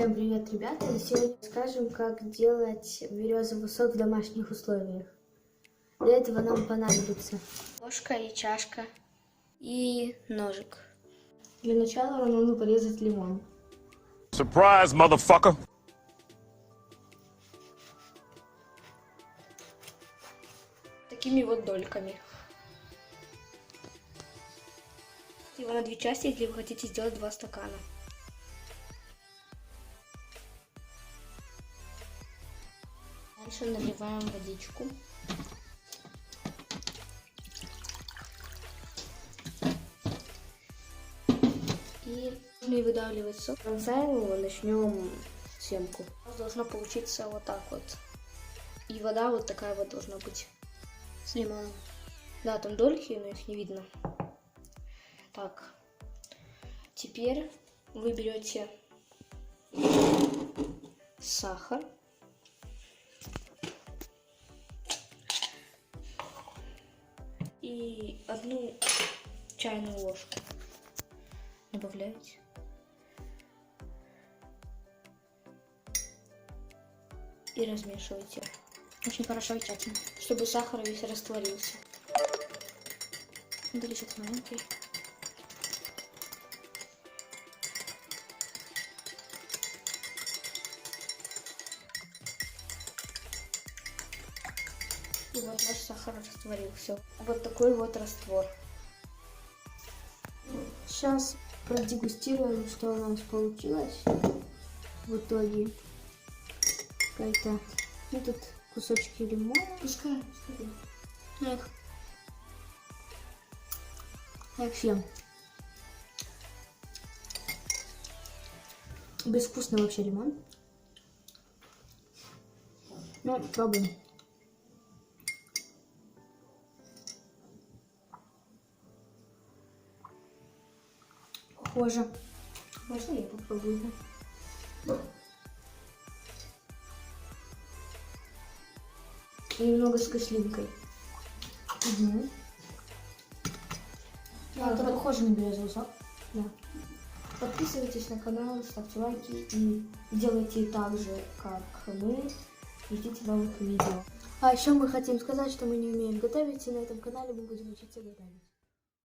Всем привет, ребята! И сегодня расскажем, как делать березовый сок в домашних условиях. Для этого нам понадобится ложка и чашка и ножик. Для начала нам нужно порезать лимон. Surprise, motherfucker! Такими вот дольками. Его на две части, если вы хотите сделать 2 стакана. Дальше наливаем водичку. И нужно выдавливать сок. Бросаем его, начнем семку. У нас должно получиться вот так вот. И вода вот такая вот должна быть. С лимоном. Да, там дольки, но их не видно. Так. Теперь вы берете сахар. И 1 чайную ложку добавляете. И размешивайте. Очень хорошо и тщательно, чтобы сахар весь растворился. Делишек маленький. И вот ваш сахар растворился. Вот такой вот раствор. Сейчас продегустируем, что у нас получилось в итоге. Какая-то, ну тут кусочки лимона. Пускай. Эх, съем. Безвкусный вообще лимон. Ну, пробуем. Похоже. Можно я попробую? И немного с кислинкой. Угу. Да, это похоже на березовый сок. Да. Подписывайтесь на канал, ставьте лайки и делайте так же, как мы. Ждите новых видео. А еще мы хотим сказать, что мы не умеем готовить, и на этом канале мы будем учиться готовить.